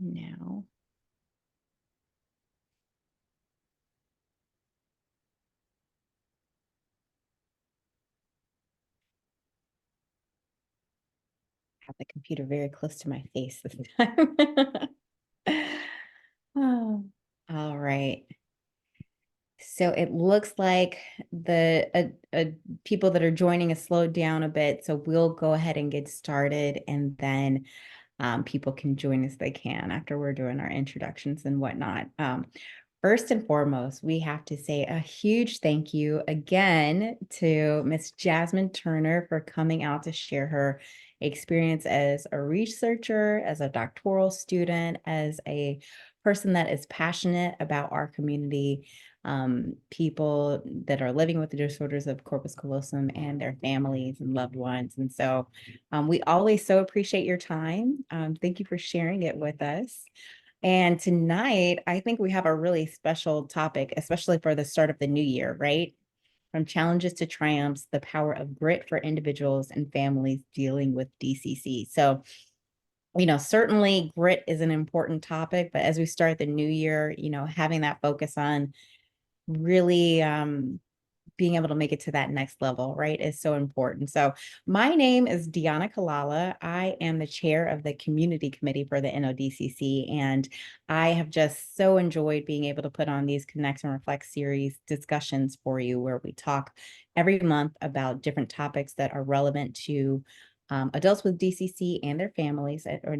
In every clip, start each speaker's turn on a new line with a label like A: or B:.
A: now. Have the computer very close to my face this time. Oh, all right. So it looks like the people that are joining us slowed down a bit. So we'll go ahead and get started, and then people can join as they can after we're doing our introductions and whatnot. First and foremost, we have to say a huge thank you again to Miss Jasmin Turner for coming out to share her experience as a researcher, as a doctoral student, as a person that is passionate about our community, people that are living with the disorders of corpus callosum and their families and loved ones. And so we always so appreciate your time. Thank you for sharing it with us. And tonight, I think we have a really special topic, especially for the start of the new year, right? From challenges to triumphs, the power of grit for individuals and families dealing with DCC. So, certainly grit is an important topic, but as we start the new year, having that focus on really being able to make it to that next level, right, is so important. So my name is Deanna Kalala. I am the chair of the community committee for the NODCC, and I have just so enjoyed being able to put on these Connect and Reflect series discussions for you, where we talk every month about different topics that are relevant to adults with DCC and their families, or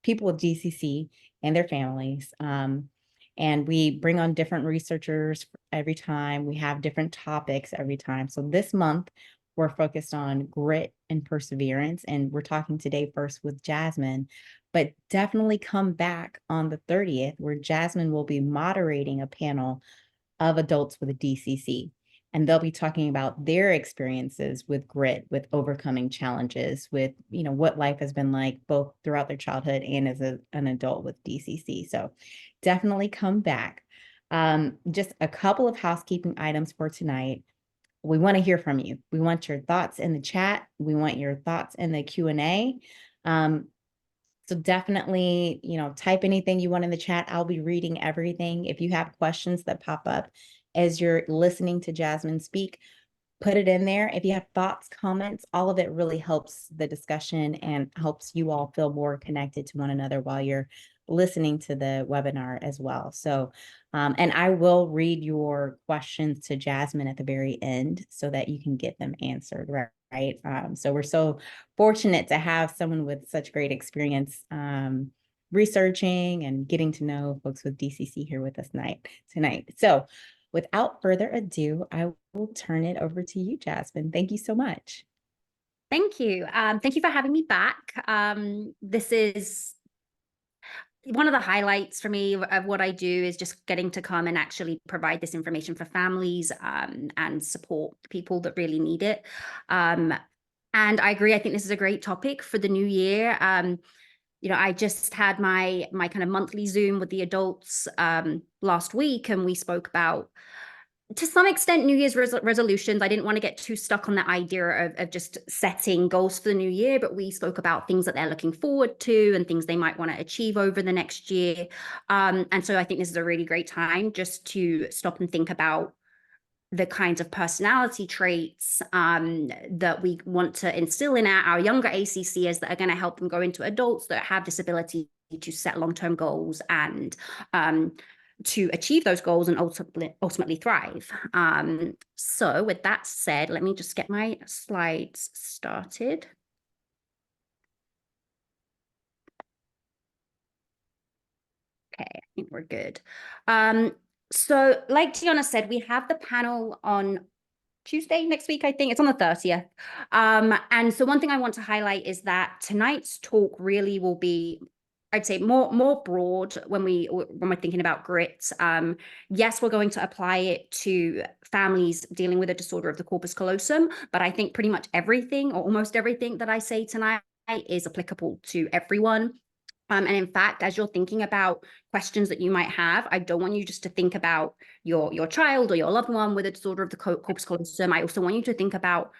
A: people with DCC and their families. And we bring on different researchers every time. We have different topics every time. So this month, we're focused on grit and perseverance. And we're talking today first with Jasmin, but definitely come back on the 30th, where Jasmin will be moderating a panel of adults with a DCC. And they'll be talking about their experiences with grit, with overcoming challenges, with what life has been like both throughout their childhood and as an adult with DCC. So definitely come back. Just a couple of housekeeping items for tonight. We want to hear from you. We want your thoughts in the chat. We want your thoughts in the Q&A. So definitely, type anything you want in the chat. I'll be reading everything. If you have questions that pop up as you're listening to Jasmin speak, put it in there. If you have thoughts, comments, all of it really helps the discussion and helps you all feel more connected to one another while you're listening to the webinar as well. So, and I will read your questions to Jasmin at the very end so that you can get them answered, right? So we're so fortunate to have someone with such great experience researching and getting to know folks with DCC here with us tonight. So without further ado, I will turn it over to you, Jasmin. Thank you so much.
B: Thank you. Thank you for having me back. This is one of the highlights for me of what I do, is just getting to come and actually provide this information for families and support people that really need it. And I agree. I think this is a great topic for the new year. I just had my kind of monthly Zoom with the adults last week, and we spoke about, to some extent, New Year's resolutions. I didn't want to get too stuck on the idea of just setting goals for the new year, but we spoke about things that they're looking forward to and things they might want to achieve over the next year. And so I think this is a really great time just to stop and think about the kinds of personality traits that we want to instill in our younger ACCers that are going to help them go into adults that have disability, to set long-term goals and to achieve those goals and ultimately thrive. So with that said, let me just get my slides started. Okay, I think we're good. So like Tiana said, we have the panel on Tuesday next week. I think it's on the 30th. And so one thing I want to highlight is that tonight's talk really will be, I'd say, more broad when we're thinking about grit. Yes, we're going to apply it to families dealing with a disorder of the corpus callosum, but I think pretty much everything, or almost everything, that I say tonight is applicable to everyone. And in fact, as you're thinking about questions that you might have, I don't want you just to think about your child or your loved one with a disorder of the corpus callosum. I also want you to think about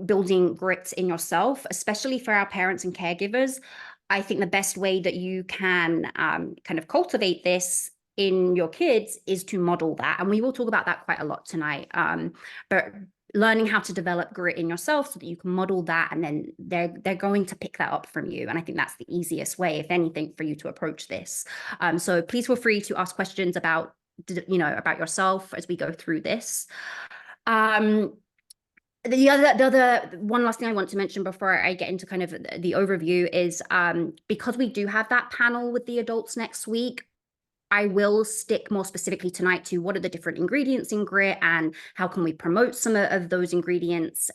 B: building grit in yourself, especially for our parents and caregivers. I think the best way that you can kind of cultivate this in your kids is to model that. And we will talk about that quite a lot tonight. But learning how to develop grit in yourself so that you can model that, and then they're going to pick that up from you. And I think that's the easiest way, if anything, for you to approach this. So please feel free to ask questions about, about yourself as we go through this. The other one last thing I want to mention before I get into kind of the overview is because we do have that panel with the adults next week, I will stick more specifically tonight to what are the different ingredients in grit and how can we promote some of those ingredients,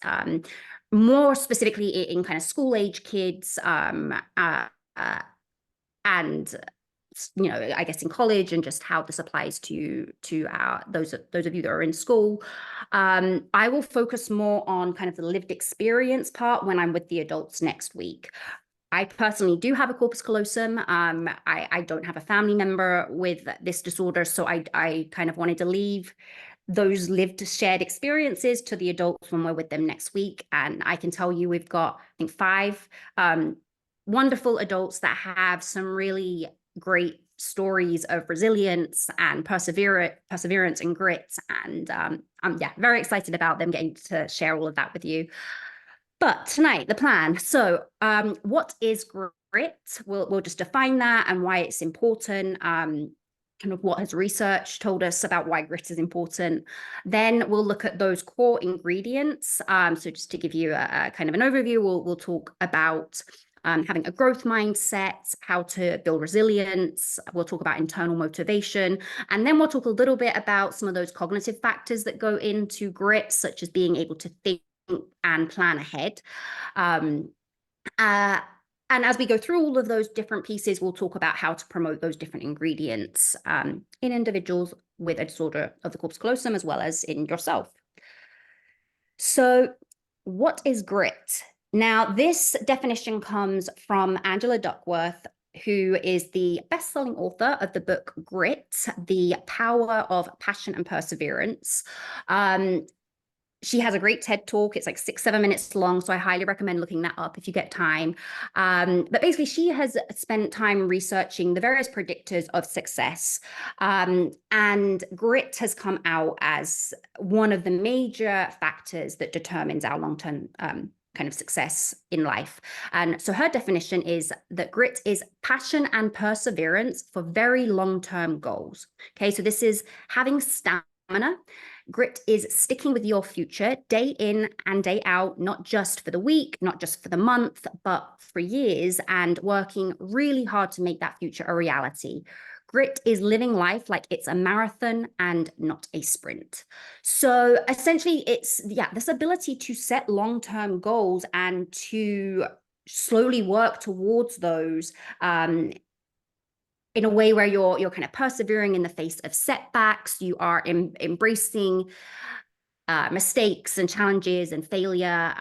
B: more specifically in kind of school age kids, and I guess in college, and just how this applies to those of you that are in school. I will focus more on kind of the lived experience part when I'm with the adults next week. I personally do have a corpus callosum. I don't have a family member with this disorder, so I kind of wanted to leave those lived shared experiences to the adults when we're with them next week. And I can tell you we've got, I think, 5 wonderful adults that have some really great stories of resilience and perseverance and grit. And I'm very excited about them getting to share all of that with you. But tonight, the plan. So what is grit? We'll just define that and why it's important, kind of what has research told us about why grit is important. Then we'll look at those core ingredients. So just to give you a kind of an overview, we'll talk about having a growth mindset, how to build resilience. We'll talk about internal motivation. And then we'll talk a little bit about some of those cognitive factors that go into grit, such as being able to think and plan ahead. And as we go through all of those different pieces, we'll talk about how to promote those different ingredients in individuals with a disorder of the corpus callosum, as well as in yourself. So what is grit? Now, this definition comes from Angela Duckworth, who is the best-selling author of the book Grit, The Power of Passion and Perseverance. She has a great TED talk. It's like 6-7 minutes long, so I highly recommend looking that up if you get time. But basically, she has spent time researching the various predictors of success. And grit has come out as one of the major factors that determines our long-term kind of success in life. And so her definition is that grit is passion and perseverance for very long-term goals. Okay, so this is having stamina. Grit is sticking with your future day in and day out, not just for the week, not just for the month, but for years, and working really hard to make that future a reality. Grit is living life like it's a marathon and not a sprint. So essentially, it's this ability to set long-term goals and to slowly work towards those in a way where you're kind of persevering in the face of setbacks. You are embracing mistakes and challenges and failure,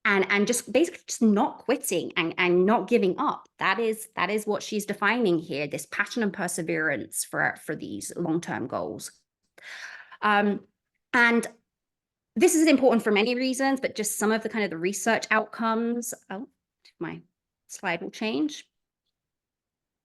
B: and just basically just not quitting and not giving up. That is what she's defining here, this passion and perseverance for these long-term goals. And this is important for many reasons, but just some of the kind of the research outcomes. Oh, my slide will change.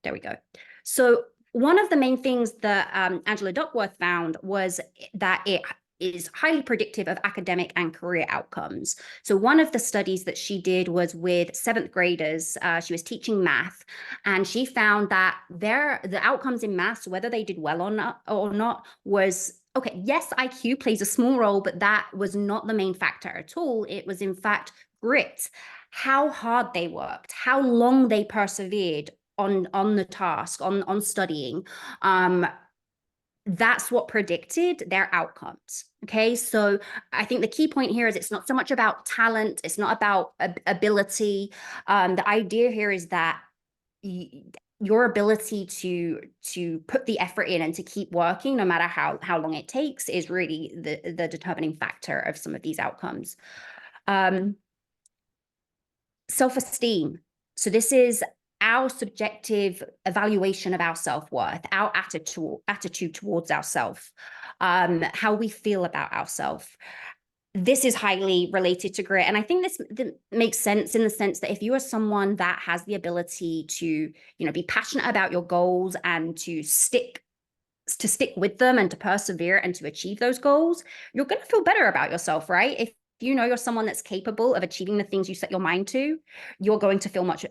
B: There we go. So one of the main things that Angela Duckworth found was that it is highly predictive of academic and career outcomes. So one of the studies that she did was with 7th graders. She was teaching math, and she found that the outcomes in maths, whether they did well or not, was okay. Yes, IQ plays a small role, but that was not the main factor at all. It was in fact grit, how hard they worked, how long they persevered on the task, on studying. That's what predicted their outcomes. Okay, so I think the key point here is it's not so much about talent, it's not about ability. The idea here is that your ability to put the effort in and to keep working, no matter how long it takes, is really the determining factor of some of these outcomes. Self-esteem. So this is our subjective evaluation of our self-worth, our attitude towards ourselves, how we feel about ourselves. this is highly related to grit. And I think this makes sense in the sense that if you are someone that has the ability to, you know, be passionate about your goals and to stick with them and to persevere and to achieve those goals, you're going to feel better about yourself, right? If you know you're someone that's capable of achieving the things you set your mind to, you're going to feel much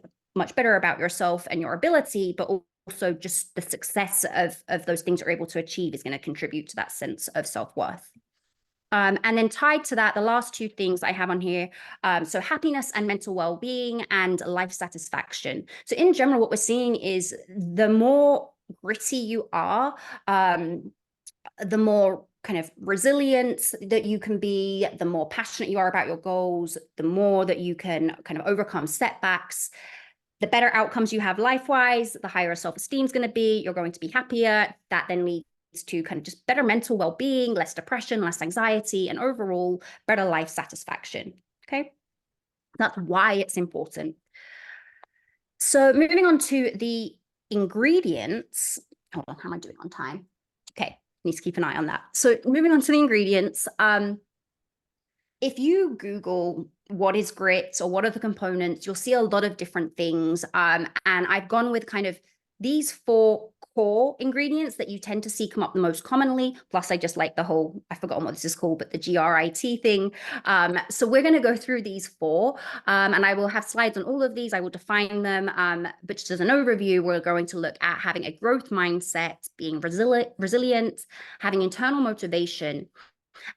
B: better about yourself and your ability, but also just the success of those things you're able to achieve is going to contribute to that sense of self-worth. And then tied to that, the last two things I have on here, so happiness and mental well-being and life satisfaction. So in general, what we're seeing is the more gritty you are, the more kind of resilient that you can be, the more passionate you are about your goals, the more that you can kind of overcome setbacks, the better outcomes you have life-wise, the higher self-esteem is going to be, you're going to be happier. That then leads to kind of just better mental well-being, less depression, less anxiety, and overall better life satisfaction. Okay, that's why it's important. So moving on to the ingredients. Hold on, how am I doing on time? Okay, need to keep an eye on that. So moving on to the ingredients. If you Google what is grit or what are the components, you'll see a lot of different things. And I've gone with kind of these 4 core ingredients that you tend to see come up the most commonly. Plus, I just like the whole, I've forgotten what this is called, but the GRIT thing. So we're going to go through these 4, and I will have slides on all of these. I will define them. But just as an overview, we're going to look at having a growth mindset, being resilient, having internal motivation,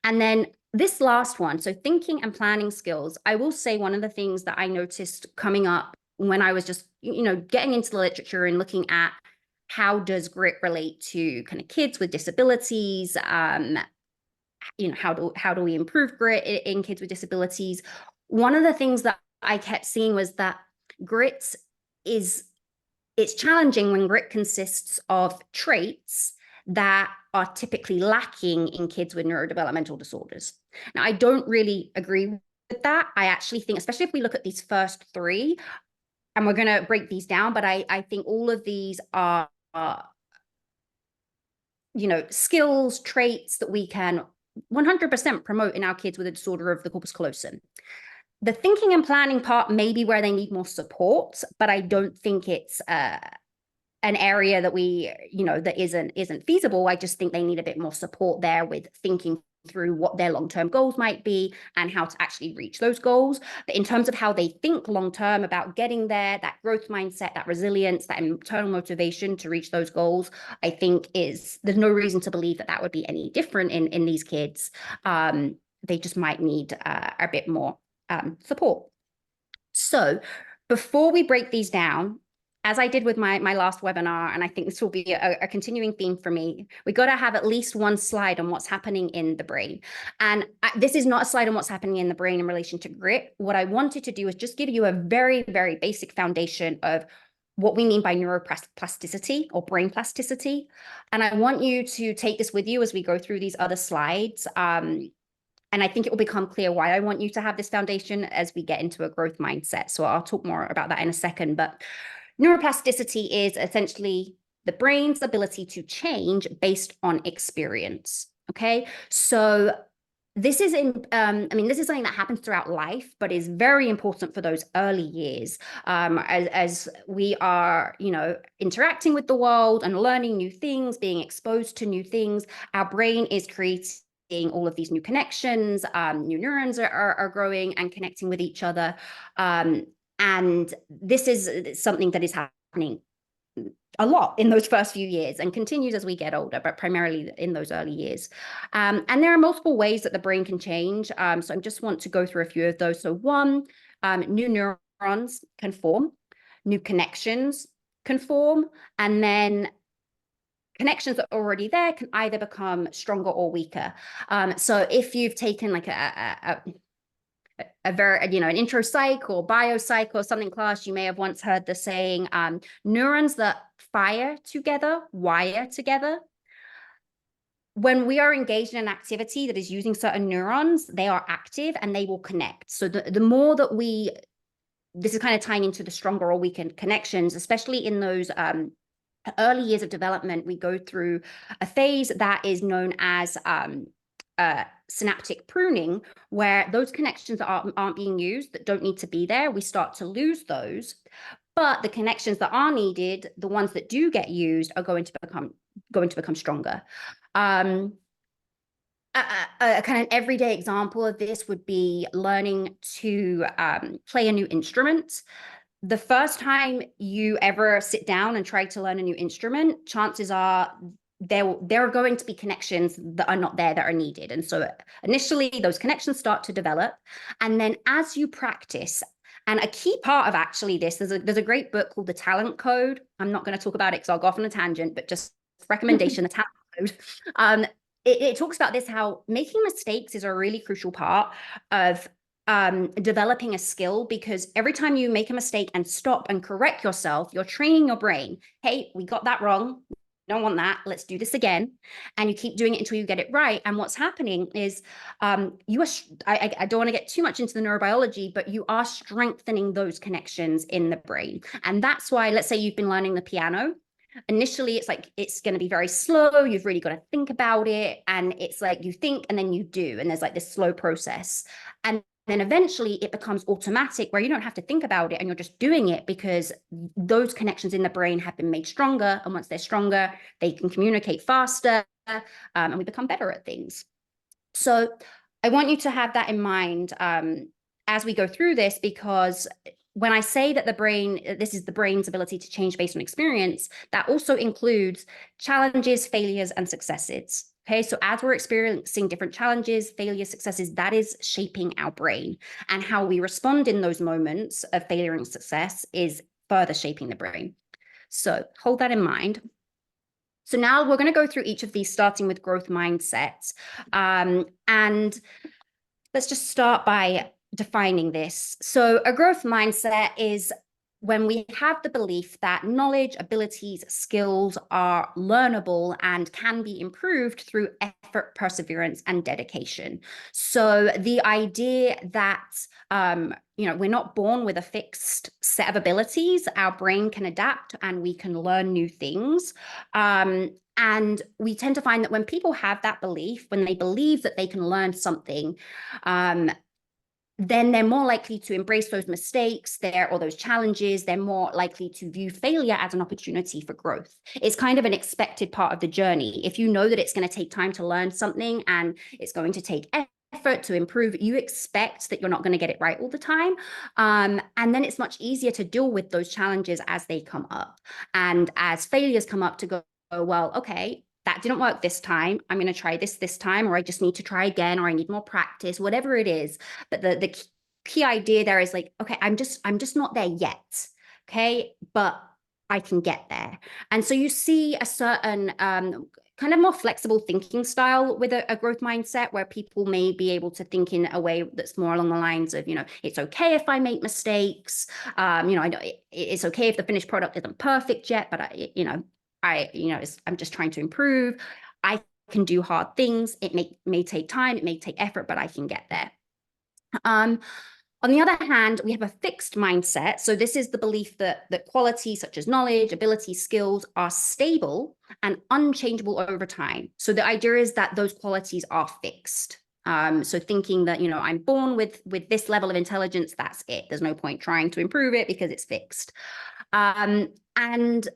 B: and then this last one, so thinking and planning skills. I will say one of the things that I noticed coming up when I was just, you know, getting into the literature and looking at how does grit relate to kind of kids with disabilities, you know, how do we improve grit in kids with disabilities? One of the things that I kept seeing was that grit it's challenging when grit consists of traits that are typically lacking in kids with neurodevelopmental disorders. Now, I don't really agree with that. I actually think, especially if we look at these first 3, and we're going to break these down, but I think all of these are, you know, skills, traits that we can 100% promote in our kids with a disorder of the corpus callosum. The thinking and planning part may be where they need more support, but I don't think it's an area that we, you know, that isn't feasible. I just think they need a bit more support there with thinking through what their long-term goals might be and how to actually reach those goals. But in terms of how they think long-term about getting there, that growth mindset, that resilience, that internal motivation to reach those goals, I think there's no reason to believe that would be any different in these kids. They just might need a bit more support. So before we break these down, as I did with my last webinar, and I think this will be a continuing theme for me, we got to have at least one slide on what's happening in the brain. And this is not a slide on what's happening in the brain in relation to grit. What I wanted to do is just give you a very, very basic foundation of what we mean by neuroplasticity or brain plasticity. And I want you to take this with you as we go through these other slides. And I think it will become clear why I want you to have this foundation as we get into a growth mindset. So I'll talk more about that in a second. But neuroplasticity is essentially the brain's ability to change based on experience. Okay, so this is this is something that happens throughout life, but is very important for those early years, as we are, you know, interacting with the world and learning new things, being exposed to new things. Our brain is creating all of these new connections, new neurons are growing and connecting with each other. And this is something that is happening a lot in those first few years and continues as we get older, but primarily in those early years. And there are multiple ways that the brain can change. So I just want to go through a few of those. So one, new neurons can form, new connections can form, and then connections that are already there can either become stronger or weaker. So if you've taken like a very, you know, an intro psych or biopsych or something class, you may have once heard the saying, neurons that fire together, wire together. When we are engaged in an activity that is using certain neurons, they are active and they will connect. So the more that this is kind of tying into the stronger or weaker connections, especially in those early years of development, we go through a phase that is known as synaptic pruning, where those connections that aren't being used, that don't need to be there, we start to lose those. But the connections that are needed, the ones that do get used, are going to become stronger. A kind of everyday example of this would be learning to play a new instrument. The first time you ever sit down and try to learn a new instrument, chances are there are going to be connections that are not there that are needed. And so initially those connections start to develop. And then as you practice, and a key part of actually this, there's a great book called The Talent Code. I'm not going to talk about it because I'll go off on a tangent, but just recommendation, The Talent Code. It talks about this, how making mistakes is a really crucial part of developing a skill, because every time you make a mistake and stop and correct yourself, you're training your brain. Hey, we got that wrong. Don't want that. Let's do this again. And you keep doing it until you get it right. And what's happening is I don't want to get too much into the neurobiology, but you are strengthening those connections in the brain. And that's why, let's say you've been learning the piano. Initially, it's like it's going to be very slow. You've really got to think about it. And it's like you think and then you do. And there's like this slow process. And then eventually it becomes automatic, where you don't have to think about it and you're just doing it because those connections in the brain have been made stronger. And once they're stronger, they can communicate faster, and we become better at things. So I want you to have that in mind as we go through this, because when I say that this is the brain's ability to change based on experience, that also includes challenges, failures, and successes. Okay, so as we're experiencing different challenges, failures, successes, that is shaping our brain. And how we respond in those moments of failure and success is further shaping the brain. So hold that in mind. So now we're going to go through each of these, starting with growth mindsets. And let's just start by defining this. So a growth mindset is when we have the belief that knowledge, abilities, skills are learnable and can be improved through effort, perseverance, and dedication. So the idea that we're not born with a fixed set of abilities. Our brain can adapt and we can learn new things. And we tend to find that when people have that belief, when they believe that they can learn something, then they're more likely to embrace those mistakes or those challenges. They're more likely to view failure as an opportunity for growth. It's kind of an expected part of the journey. If you know that it's going to take time to learn something and it's going to take effort to improve, you expect that you're not going to get it right all the time. And then it's much easier to deal with those challenges as they come up. And as failures come up, to go, well, okay, that didn't work this time. I'm going to try this time, or I just need to try again, or I need more practice, whatever it is. But the key idea there is like, okay, I'm just not there yet. Okay, but I can get there. And so you see a certain kind of more flexible thinking style with a growth mindset, where people may be able to think in a way that's more along the lines of, it's okay if I make mistakes. I know it's okay if the finished product isn't perfect yet, but I'm just trying to improve. I can do hard things. It may take time, it may take effort, but I can get there. On the other hand, we have a fixed mindset. So this is the belief that qualities such as knowledge, ability, skills are stable and unchangeable over time. So the idea is that those qualities are fixed. So thinking that, I'm born with this level of intelligence, that's it. There's no point trying to improve it because it's fixed. And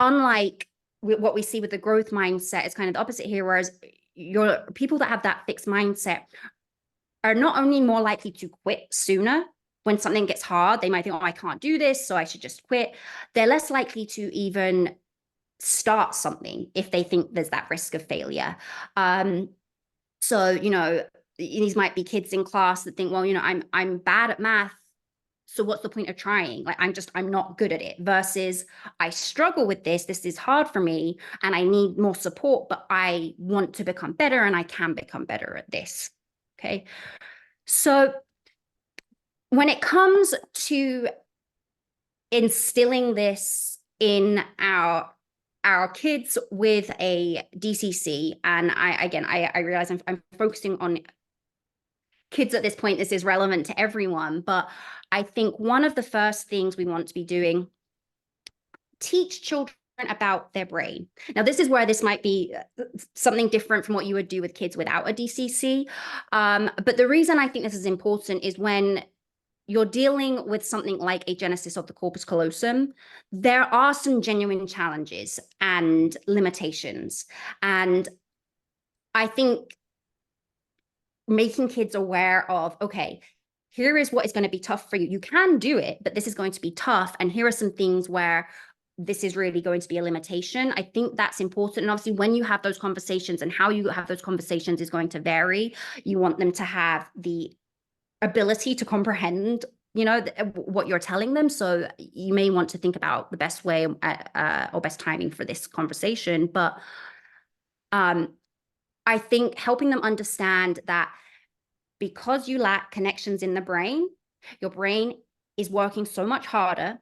B: unlike what we see with the growth mindset, is kind of the opposite here, whereas people that have that fixed mindset are not only more likely to quit sooner when something gets hard. They might think, oh, I can't do this, so I should just quit. They're less likely to even start something if they think there's that risk of failure. So, these might be kids in class that think, well, I'm bad at math, so what's the point of trying? Like, I'm not good at it, versus I struggle with this is hard for me and I need more support, but I want to become better and I can become better at this. Okay. So when it comes to instilling this in our kids with a DCC, and I realize I'm focusing on kids at this point, this is relevant to everyone, but I think one of the first things we want to be doing, teach children about their brain. Now, this is where this might be something different from what you would do with kids without a DCC. But the reason I think this is important is when you're dealing with something like a genesis of the corpus callosum, there are some genuine challenges and limitations. And I think making kids aware of, okay, here is what is going to be tough for you. You can do it, but this is going to be tough. And here are some things where this is really going to be a limitation. I think that's important. And obviously, when you have those conversations, and how you have those conversations is going to vary. You want them to have the ability to comprehend, you know, what you're telling them. So you may want to think about the best way or best timing for this conversation. But I think helping them understand that because you lack connections in the brain, your brain is working so much harder.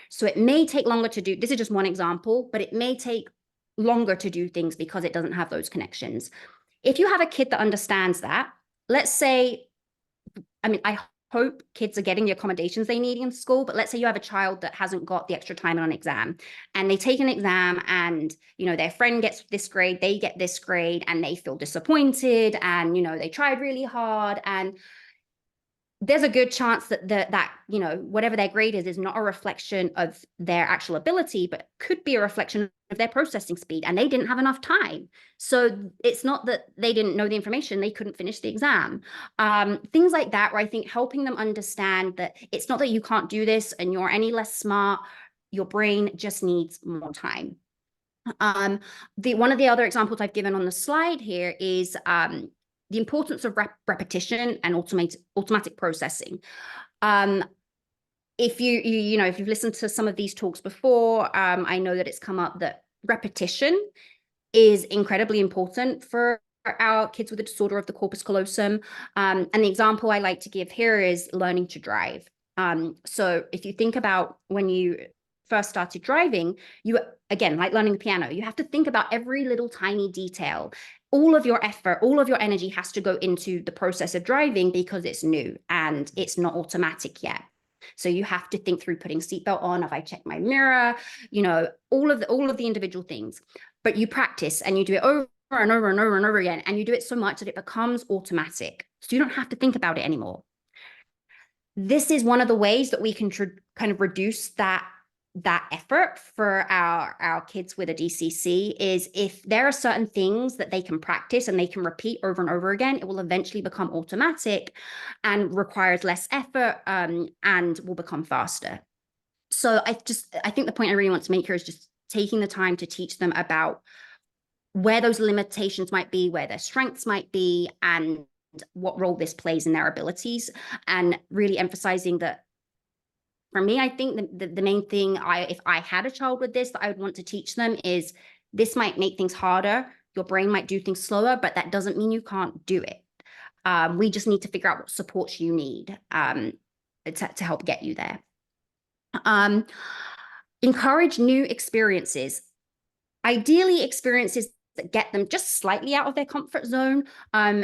B: So it may take longer to do, this is just one example, but it may take longer to do things because it doesn't have those connections. If you have a kid that understands that, let's say, I mean, I hope kids are getting the accommodations they need in school, but let's say you have a child that hasn't got the extra time on an exam, and they take an exam and, you know, their friend gets this grade, they get this grade, and they feel disappointed, and, you know, they tried really hard, and there's a good chance that that you know, whatever their grade is not a reflection of their actual ability, but could be a reflection of their processing speed, and they didn't have enough time. So it's not that they didn't know the information, they couldn't finish the exam. Things like that, where I think helping them understand that it's not that you can't do this and you're any less smart, your brain just needs more time. One of the other examples I've given on the slide here is the importance of repetition and automatic processing. If if you've listened to some of these talks before, I know that it's come up that repetition is incredibly important for our kids with a disorder of the corpus callosum. And the example I like to give here is learning to drive. So if you think about when you first started driving, you, again, like learning the piano, you have to think about every little tiny detail. All of your effort, all of your energy has to go into the process of driving because it's new and it's not automatic yet. So you have to think through putting seatbelt on, if I check my mirror, you know, all of the individual things. But you practice and you do it over and over and over and over again, and you do it so much that it becomes automatic. So you don't have to think about it anymore. This is one of the ways that we can kind of reduce that effort for our kids with a DCC, is if there are certain things that they can practice and they can repeat over and over again, it will eventually become automatic and requires less effort, and will become faster. So I think the point I really want to make here is just taking the time to teach them about where those limitations might be, where their strengths might be, and what role this plays in their abilities, and really emphasizing that. For me, I think the main thing, if I had a child with this, that I would want to teach them is, this might make things harder. Your brain might do things slower, but that doesn't mean you can't do it. We just need to figure out what supports you need to help get you there. Encourage new experiences. Ideally, experiences that get them just slightly out of their comfort zone.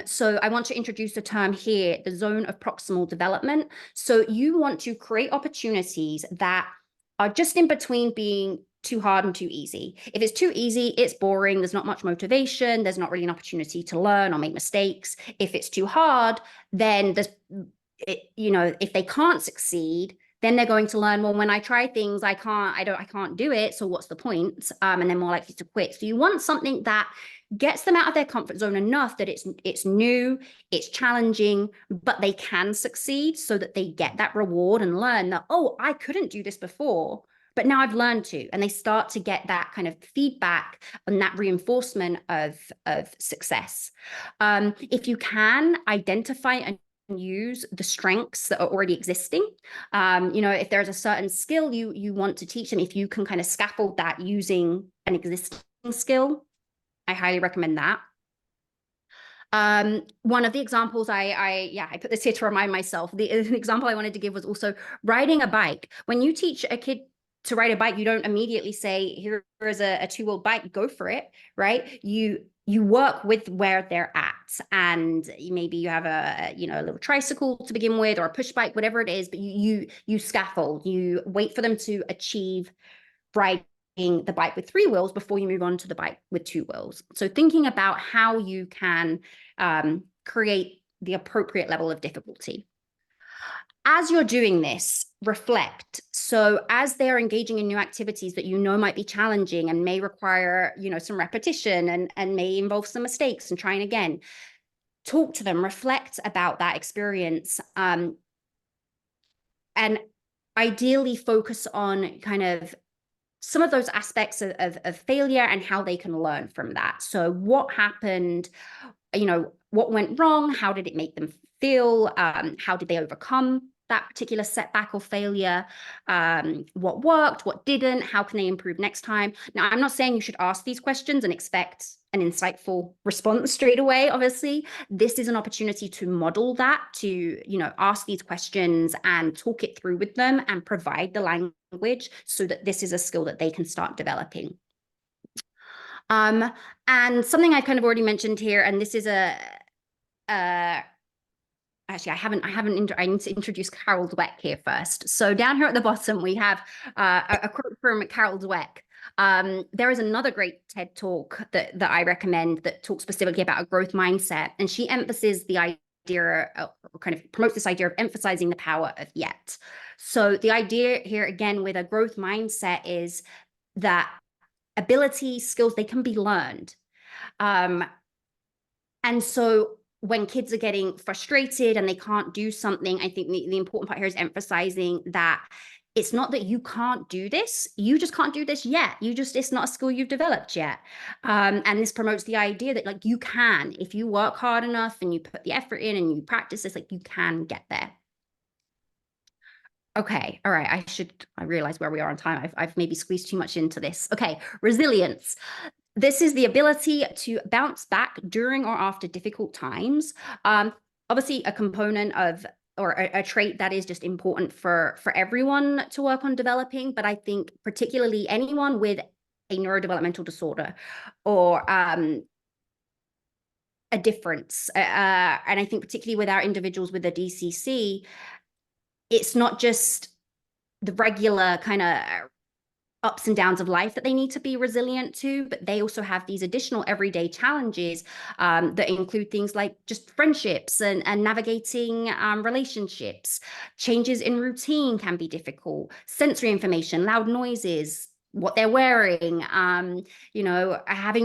B: So I want to introduce a term here, the zone of proximal development. So you want to create opportunities that are just in between being too hard and too easy. If it's too easy, it's boring. There's not much motivation. There's not really an opportunity to learn or make mistakes. If it's too hard, then if they can't succeed, then they're going to learn, well, when I try things, I can't do it. So what's the point? And they're more likely to quit. So you want something that gets them out of their comfort zone enough that it's new, it's challenging, but they can succeed, so that they get that reward and learn that, oh, I couldn't do this before, but now I've learned to. And they start to get that kind of feedback and that reinforcement of success. If you can identify and use the strengths that are already existing. If there's a certain skill you want to teach them, if you can kind of scaffold that using an existing skill, I highly recommend that. One of the examples I put this here to remind myself. An example I wanted to give was also riding a bike. When you teach a kid to ride a bike, you don't immediately say, here is a two-wheeled bike, go for it, right? You work with where they're at, and maybe you have a little tricycle to begin with, or a push bike, whatever it is, but you scaffold, you wait for them to achieve riding the bike with 3 wheels before you move on to the bike with 2 wheels. So thinking about how you can create the appropriate level of difficulty. As you're doing this, reflect. So as they're engaging in new activities that you know might be challenging and may require, some repetition and may involve some mistakes and trying again, talk to them, reflect about that experience, and ideally focus on kind of some of those aspects of failure and how they can learn from that. So what happened, what went wrong? How did it make them feel? How did they overcome that particular setback or failure? What worked? What didn't? How can they improve next time? Now, I'm not saying you should ask these questions and expect an insightful response straight away. Obviously, this is an opportunity to model that, to, ask these questions and talk it through with them and provide the language so that this is a skill that they can start developing. And something I kind of already mentioned here, and this is actually, I need to introduce Carol Dweck here first. So down here at the bottom, we have a quote from Carol Dweck. There is another great TED talk that I recommend that talks specifically about a growth mindset. And she emphasizes the idea, or kind of promotes this idea of emphasizing the power of yet. So the idea here, again, with a growth mindset is that abilities, skills, they can be learned. And so when kids are getting frustrated and they can't do something, I think the important part here is emphasizing that it's not that you can't do this, you just can't do this yet. It's not a skill you've developed yet. And this promotes the idea that like you can, if you work hard enough and you put the effort in and you practice this, like you can get there. Okay, all right, I realize where we are on time. I've maybe squeezed too much into this. Okay, resilience. This is the ability to bounce back during or after difficult times. Obviously, a component of, or a trait that is just important for everyone to work on developing, but I think particularly anyone with a neurodevelopmental disorder or a difference. And I think particularly with our individuals with a DCC, it's not just the regular kind of ups and downs of life that they need to be resilient to, but they also have these additional everyday challenges that include things like just friendships and navigating relationships. Changes in routine can be difficult. Sensory information, loud noises, what they're wearing, having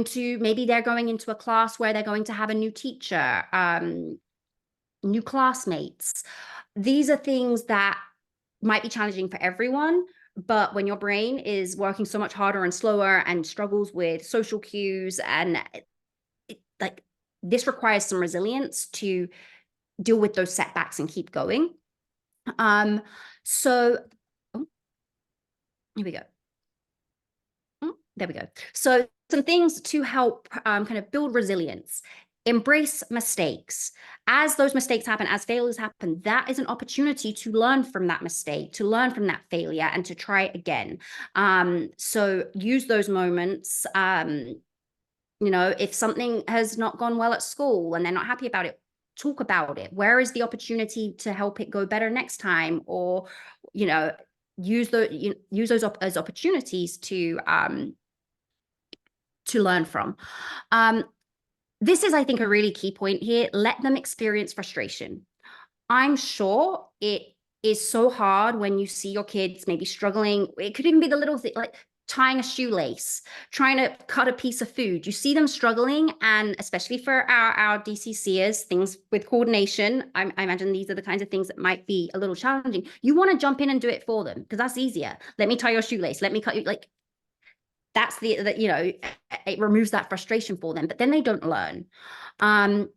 B: to, maybe they're going into a class where they're going to have a new teacher, new classmates. These are things that might be challenging for everyone, but when your brain is working so much harder and slower and struggles with social cues, and like this requires some resilience to deal with those setbacks and keep going. So here we go. There we go. So some things to help kind of build resilience. Embrace mistakes. As those mistakes happen, as failures happen, that is an opportunity to learn from that mistake, to learn from that failure, and to try again. So use those moments. If something has not gone well at school and they're not happy about it, talk about it. Where is the opportunity to help it go better next time? Or, use those as opportunities to learn from. This is, I think, a really key point here. Let them experience frustration. I'm sure it is so hard when you see your kids maybe struggling. It could even be the little thing like tying a shoelace, trying to cut a piece of food. You see them struggling, and especially for our DCCers, things with coordination, I imagine these are the kinds of things that might be a little challenging. You want to jump in and do it for them because that's easier. Let me tie your shoelace. Let me cut you, like, that's it removes that frustration for them, but then they don't learn. And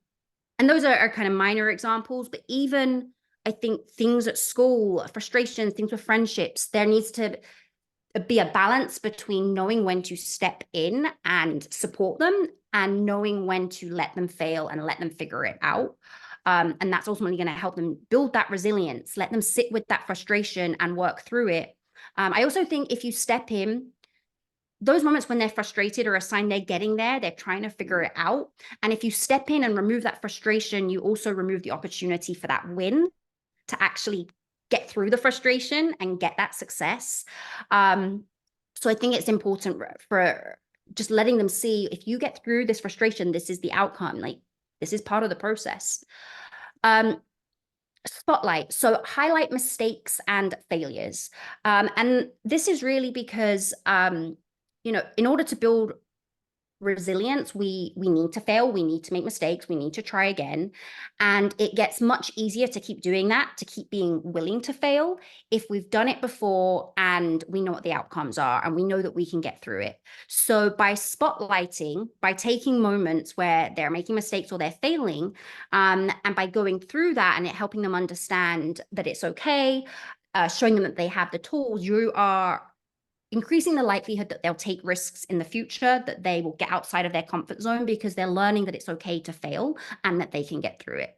B: those are kind of minor examples, but even I think things at school, frustrations, things with friendships, there needs to be a balance between knowing when to step in and support them and knowing when to let them fail and let them figure it out. And that's ultimately going to help them build that resilience, let them sit with that frustration and work through it. I also think if you step in, those moments when they're frustrated are a sign they're getting there, they're trying to figure it out. And if you step in and remove that frustration, you also remove the opportunity for that win to actually get through the frustration and get that success. So I think it's important for just letting them see, if you get through this frustration, this is the outcome. Like, this is part of the process. Spotlight. So highlight mistakes and failures. And this is really because, in order to build resilience, we need to fail, we need to make mistakes, we need to try again, and it gets much easier to keep doing that, to keep being willing to fail, if we've done it before and we know what the outcomes are and we know that we can get through it. So by spotlighting, by taking moments where they're making mistakes or they're failing, and by going through that and it helping them understand that it's okay, showing them that they have the tools, you are increasing the likelihood that they'll take risks in the future, that they will get outside of their comfort zone because they're learning that it's okay to fail and that they can get through it.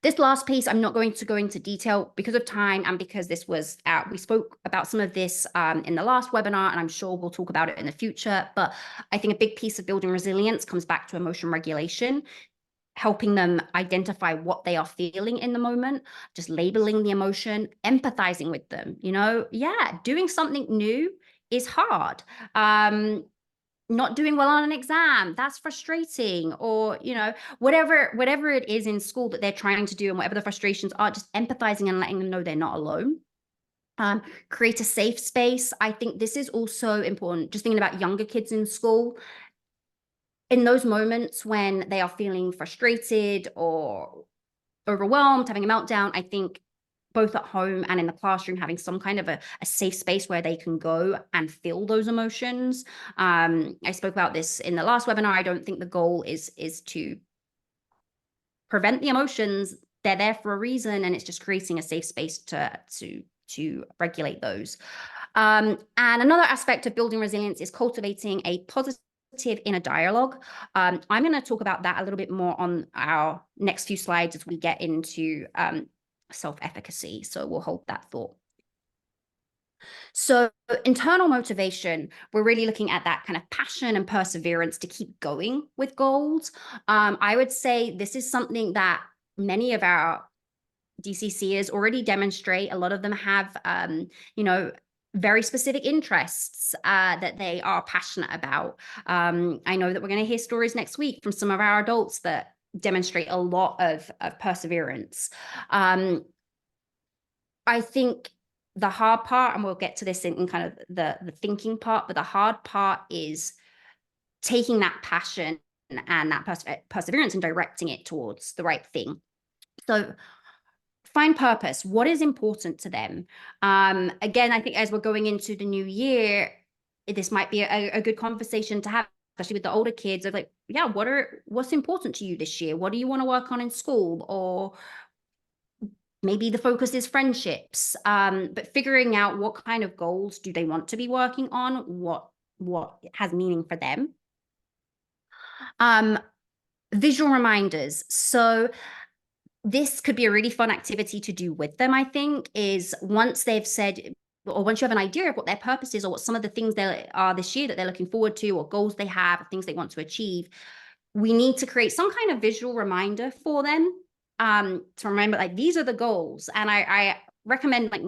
B: This last piece, I'm not going to go into detail because of time and because this was we spoke about some of this in the last webinar, and I'm sure we'll talk about it in the future. But I think a big piece of building resilience comes back to emotion regulation, helping them identify what they are feeling in the moment, just labeling the emotion, empathizing with them. Yeah, doing something new is hard. Not doing well on an exam, that's frustrating. Or, whatever it is in school that they're trying to do and whatever the frustrations are, just empathizing and letting them know they're not alone. Create a safe space. I think this is also important. Just thinking about younger kids in school, in those moments when they are feeling frustrated or overwhelmed, having a meltdown, I think both at home and in the classroom, having some kind of a safe space where they can go and feel those emotions. I spoke about this in the last webinar. I don't think the goal is to prevent the emotions. They're there for a reason, and it's just creating a safe space to regulate those. And another aspect of building resilience is cultivating a positive inner dialogue. I'm going to talk about that a little bit more on our next few slides as we get into self-efficacy. So we'll hold that thought. So internal motivation, we're really looking at that kind of passion and perseverance to keep going with goals. I would say this is something that many of our DCCers already demonstrate. A lot of them have, very specific interests that they are passionate about. I know that we're going to hear stories next week from some of our adults that demonstrate a lot of perseverance. I think the hard part, and we'll get to this in kind of the thinking part, but the hard part is taking that passion and that perseverance and directing it towards the right thing. So find purpose. What is important to them? Again, I think as we're going into the new year, this might be a good conversation to have, especially with the older kids, of like, yeah, what's important to you this year? What do you want to work on in school? Or maybe the focus is friendships, but figuring out what kind of goals do they want to be working on, what has meaning for them. Visual reminders. So this could be a really fun activity to do with them, I think, is once they've said, or once you have an idea of what their purpose is or what some of the things they are this year that they're looking forward to, or goals they have, or things they want to achieve, we need to create some kind of visual reminder for them to remember, like, these are the goals. And I recommend like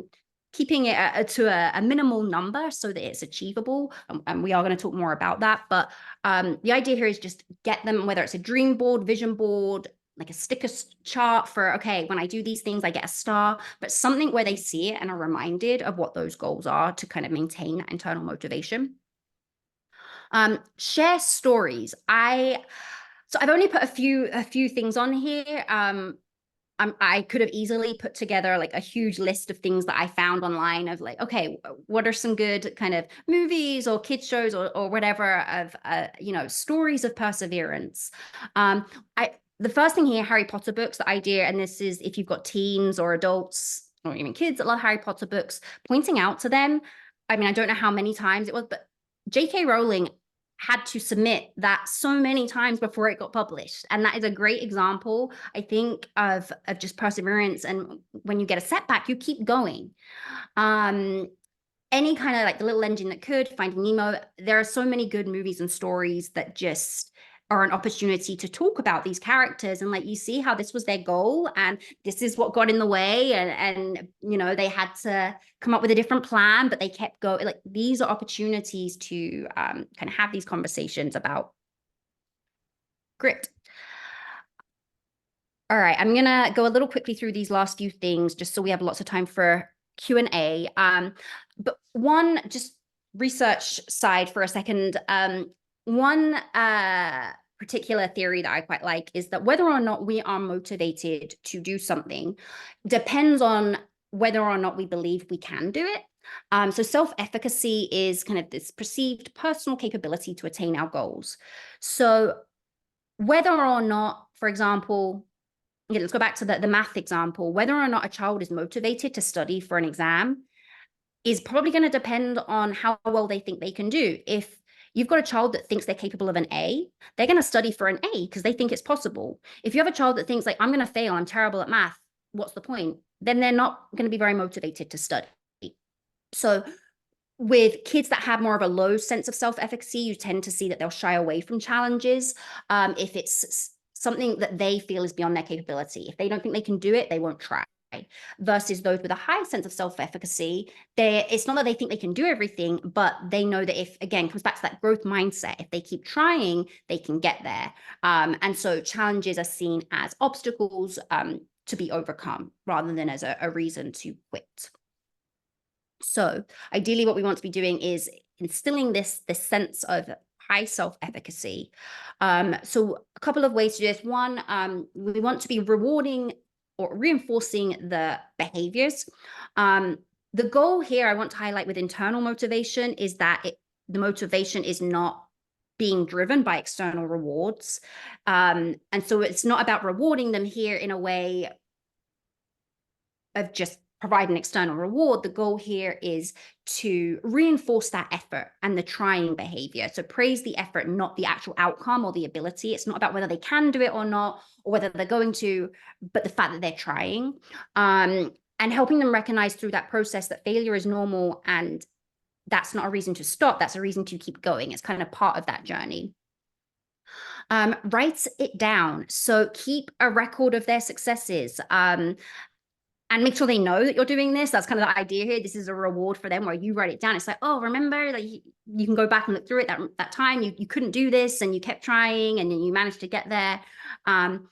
B: keeping it to a minimal number so that it's achievable. And we are going to talk more about that. But the idea here is just get them, whether it's a dream board, vision board, like a sticker chart for, okay, when I do these things, I get a star, but something where they see it and are reminded of what those goals are to kind of maintain that internal motivation. Share stories. So I've only put a few things on here. I could have easily put together like a huge list of things that I found online of like, okay, what are some good kind of movies or kids shows or whatever of, stories of perseverance. The first thing here, Harry Potter books, the idea, and this is if you've got teens or adults or even kids that love Harry Potter books, pointing out to them, I mean, I don't know how many times it was, but J.K. Rowling had to submit that so many times before it got published. And that is a great example, I think, of just perseverance. And when you get a setback, you keep going. Any kind of like The Little Engine That Could, Finding Nemo, there are so many good movies and stories that just are an opportunity to talk about these characters and like, you see how this was their goal and this is what got in the way, and you know, they had to come up with a different plan, but they kept going. Like, these are opportunities to kind of have these conversations about grit. All right, I'm gonna go a little quickly through these last few things just so we have lots of time for Q&A. But one, just research side for a second, one particular theory that I quite like is that whether or not we are motivated to do something depends on whether or not we believe we can do it. So self-efficacy is kind of this perceived personal capability to attain our goals. So whether or not, for example, yeah, let's go back to the math example. Whether or not a child is motivated to study for an exam is probably going to depend on how well they think they can do. If you've got a child that thinks they're capable of an A, they're going to study for an A because they think it's possible. If you have a child that thinks like, I'm going to fail, I'm terrible at math, what's the point? Then they're not going to be very motivated to study. So with kids that have more of a low sense of self-efficacy, you tend to see that they'll shy away from challenges if it's something that they feel is beyond their capability. If they don't think they can do it, they won't try. Versus those with a high sense of self-efficacy, it's not that they think they can do everything, but they know that if, again, comes back to that growth mindset, if they keep trying, they can get there. And so challenges are seen as obstacles to be overcome rather than as a reason to quit. So ideally what we want to be doing is instilling this sense of high self-efficacy. So a couple of ways to do this. One, we want to be rewarding or reinforcing the behaviors. The goal here I want to highlight with internal motivation is that the motivation is not being driven by external rewards. And so it's not about rewarding them here in a way of just provide an external reward. The goal here is to reinforce that effort and the trying behavior. So praise the effort, not the actual outcome or the ability. It's not about whether they can do it or not, or whether they're going to, but the fact that they're trying. And helping them recognize through that process that failure is normal and that's not a reason to stop. That's a reason to keep going. It's kind of part of that journey. Write it down. So keep a record of their successes. And make sure they know that you're doing this. That's kind of the idea here. This is a reward for them where you write it down. It's like, oh, remember, like you can go back and look through it. That time you couldn't do this and you kept trying and then you managed to get there.